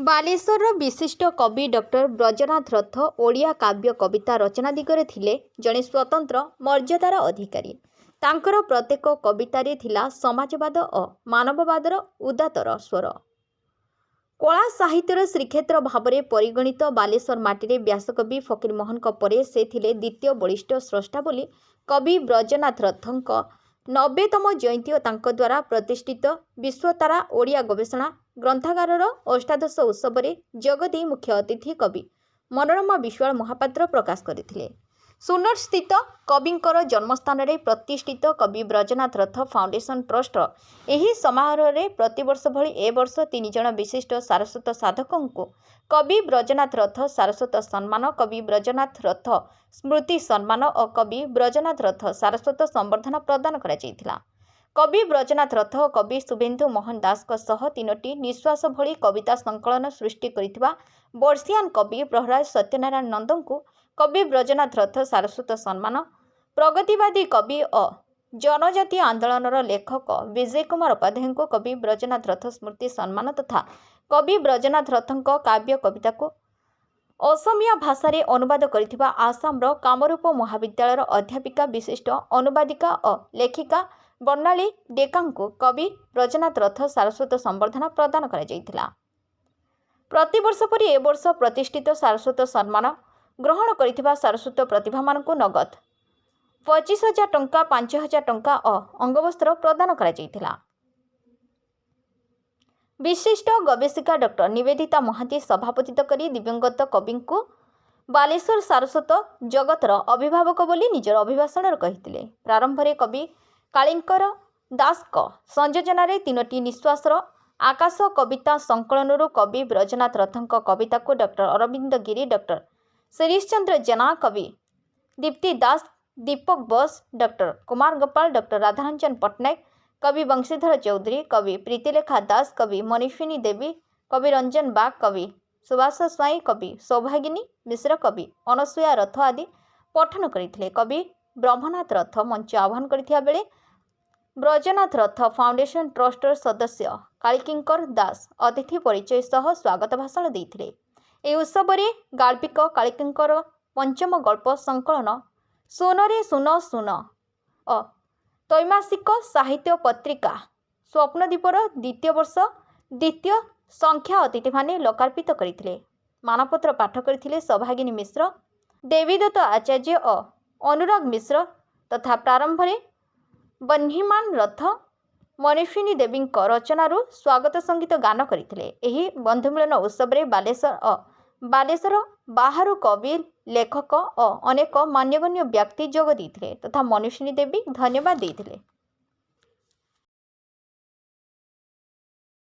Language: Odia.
ବାଲେଶ୍ୱରର ବିଶିଷ୍ଟ କବି ଡକ୍ଟର ବ୍ରଜନାଥ ରଥ ଓଡ଼ିଆ କାବ୍ୟ କବିତା ରଚନା ଦିଗରେ ଥିଲେ ଜଣେ ସ୍ୱତନ୍ତ୍ର ମର୍ଯ୍ୟାଦାର ଅଧିକାରୀ। ତାଙ୍କର ପ୍ରତ୍ୟେକ କବିତାରେ ଥିଲା ସମାଜବାଦ ଓ ମାନବବାଦର ଉଦାତ୍ତର ସ୍ୱର। କଳା ସାହିତ୍ୟର ଶ୍ରୀକ୍ଷେତ୍ର ଭାବରେ ପରିଗଣିତ ବାଲେଶ୍ୱର ମାଟିରେ ବ୍ୟାସକବି ଫକୀରମୋହନଙ୍କ ପରେ ସେ ଥିଲେ ଦ୍ୱିତୀୟ ବଳିଷ୍ଠ ସ୍ରଷ୍ଟା ବୋଲି କବି ବ୍ରଜନାଥ ରଥଙ୍କ 90ତମ ଜୟନ୍ତୀ ଓ ତାଙ୍କ ଦ୍ୱାରା ପ୍ରତିଷ୍ଠିତ ବିଶ୍ୱତାରା ଓଡ଼ିଆ ଗବେଷଣା ଗ୍ରନ୍ଥାଗାରର ଅଷ୍ଟାଦଶ ଉତ୍ସବରେ ଯୋଗଦେଇ ମୁଖ୍ୟ ଅତିଥି କବି ମନୋରମା ବିଶ୍ୱାଳ ମହାପାତ୍ର ପ୍ରକାଶ କରିଥିଲେ। ସୁନରସ୍ଥିତ କବିଙ୍କର ଜନ୍ମସ୍ଥାନରେ ପ୍ରତିଷ୍ଠିତ କବି ବ୍ରଜନାଥ ରଥ ଫାଉଣ୍ଡେସନ ଟ୍ରଷ୍ଟର ଏହି ସମାରୋହରେ ପ୍ରତିବର୍ଷ ଭଳି ଏ ବର୍ଷ 3 ଜଣ ବିଶିଷ୍ଟ ସାରସ୍ୱତ ସାଧକଙ୍କୁ କବି ବ୍ରଜନାଥ ରଥ ସାରସ୍ୱତ ସମ୍ମାନ, କବି ବ୍ରଜନାଥ ରଥ ସ୍ମୃତି ସମ୍ମାନ ଓ କବି ବ୍ରଜନାଥ ରଥ ସାରସ୍ୱତ ସମ୍ବର୍ଦ୍ଧନା ପ୍ରଦାନ କରାଯାଇଥିଲା। କବି ବ୍ରଜନାଥ ରଥ ଓ କବି ଶୁଭେନ୍ଦୁ ମୋହନ ଦାସଙ୍କ ସହ 3ଟି ନିଶ୍ୱାସ ଭଳି କବିତା ସଂକଳନ ସୃଷ୍ଟି କରିଥିବା ବର୍ଷିୟାନ କବି ପ୍ରହ୍ଲାଦ ସତ୍ୟନାରାୟଣ ନନ୍ଦଙ୍କୁ କବି ବ୍ରଜନାଥ ରଥ ସାରସ୍ୱତ ସମ୍ମାନ, ପ୍ରଗତିବାଦୀ କବି ଓ ଜନଜାତୀୟ ଆନ୍ଦୋଳନର ଲେଖକ ବିଜୟ କୁମାର ଉପାଧ୍ୟାୟଙ୍କୁ କବି ବ୍ରଜନାଥ ରଥ ସ୍ମୃତି ସମ୍ମାନ ତଥା କବି ବ୍ରଜନାଥ ରଥଙ୍କ କାବ୍ୟ କବିତାକୁ ଅସମିଆ ଭାଷାରେ ଅନୁବାଦ କରିଥିବା ଆସାମର କାମରୂପ ମହାବିଦ୍ୟାଳୟର ଅଧ୍ୟାପିକା ବିଶିଷ୍ଟ ଅନୁବାଦିକା ଓ ଲେଖିକା ବର୍ଣ୍ଣାଳୀ ଡେକାଙ୍କୁ କବି ବ୍ରଜନାଥ ରଥ ସାରସ୍ୱତ ସମ୍ବର୍ଦ୍ଧନା ପ୍ରଦାନ କରାଯାଇଥିଲା। ପ୍ରତିବର୍ଷ ପରି ଏ ବର୍ଷ ପ୍ରତିଷ୍ଠିତ ସାରସ୍ୱତ ସମ୍ମାନ ଗ୍ରହଣ କରିଥିବା ସାରସ୍ୱତ ପ୍ରତିଭାମାନଙ୍କୁ ନଗଦ 25,000 ଟଙ୍କା, 5,000 ଟଙ୍କା ଓ ଅଙ୍ଗବସ୍ତ୍ର ପ୍ରଦାନ କରାଯାଇଥିଲା। ବିଶିଷ୍ଟ ଗବେଷିକା ଡକ୍ଟର ନିବେଦିତା ମହାନ୍ତି ସଭାପତିତ୍ୱ କରି ଦିବଂଗତ କବିଙ୍କୁ ବାଲେଶ୍ୱର ସାରସ୍ୱତ ଜଗତର ଅଭିଭାବକ ବୋଲି ନିଜର ଅଭିଭାଷଣରେ କହିଥିଲେ। ପ୍ରାରମ୍ଭରେ କବି କାଳୀଙ୍କର ଦାସଙ୍କ ସଂଯୋଜନାରେ 3ଟି ନିଶ୍ୱାସର ଆକାଶ କବିତା ସଂକଳନରୁ କବି ବ୍ରଜନାଥ ରଥଙ୍କ କବିତାକୁ ଡକ୍ଟର ଅରବିନ୍ଦ ଗିରି, ଡକ୍ଟର ଶିରୀଷ ଚନ୍ଦ୍ର ଜେନା, କବି ଦୀପ୍ତି ଦାସ, ଦୀପକ ବୋଷ, ଡକ୍ଟର କୁମାର ଗୋପାଳ, ଡକ୍ଟର ରାଧାରଞ୍ଜନ ପଟ୍ଟନାୟକ, କବି ବଂଶୀଧର ଚୌଧୁରୀ, କବି ପ୍ରୀତିଲେଖା ଦାସ, କବି ମନସ୍ୱିନୀ ଦେବୀ, କବି ରଞ୍ଜନ ବାଗ, କବି ସୁଭାଷ ସ୍ୱାଇଁ, କବି ସୌଭାଗିନୀ ମିଶ୍ର, କବି ଅନସୂୟା ରଥ ଆଦି ପଠନ କରିଥିଲେ। କବି ବ୍ରହ୍ମନାଥ ରଥ ମଞ୍ଚ ଆହ୍ୱାନ କରିଥିବା ବେଳେ ବ୍ରଜନାଥ ରଥ ଫାଉଣ୍ଡେସନ ଟ୍ରଷ୍ଟର ସଦସ୍ୟ କାଳୀକିଙ୍କର ଦାସ ଅତିଥି ପରିଚୟ ସହ ସ୍ୱାଗତ ଭାଷଣ ଦେଇଥିଲେ। ଏହି ଉତ୍ସବରେ ଗାଳ୍ପିକ କାଳୀକିଙ୍କର ପଞ୍ଚମ ଗଳ୍ପ ସଂକଳନ ସୁନରେ ସୁନ ସୁନ ଓ ତ୍ରୈମାସିକ ସାହିତ୍ୟ ପତ୍ରିକା ସ୍ୱପ୍ନଦୀପର ଦ୍ୱିତୀୟ ବର୍ଷ ଦ୍ୱିତୀୟ ସଂଖ୍ୟା ଅତିଥିମାନେ ଲୋକାର୍ପିତ କରିଥିଲେ। ମାନପତ୍ର ପାଠ କରିଥିଲେ ସୌଭାଗିନୀ ମିଶ୍ର, ଦେବୀଦତ୍ତ ଆଚାର୍ଯ୍ୟ ଓ ଅନୁରାଗ ମିଶ୍ର ତଥା ପ୍ରାରମ୍ଭରେ ବହ୍ନିମାନ ରଥ ମନସ୍ୱିନୀ ଦେବୀଙ୍କ ରଚନାରୁ ସ୍ୱାଗତ ସଙ୍ଗୀତ ଗାନ କରିଥିଲେ। ଏହି ବନ୍ଧୁମିଳନ ଉତ୍ସବରେ ବାଲେଶ୍ୱର ଓ ବାଲେଶ୍ୱର ବାହାରୁ କବି, ଲେଖକ ଓ ଅନେକ ମାନ୍ୟଗଣ୍ୟ ବ୍ୟକ୍ତି ଯୋଗ ଦେଇଥିଲେ ତଥା ମନସ୍ୱିନୀ ଦେବୀ ଧନ୍ୟବାଦ ଦେଇଥିଲେ।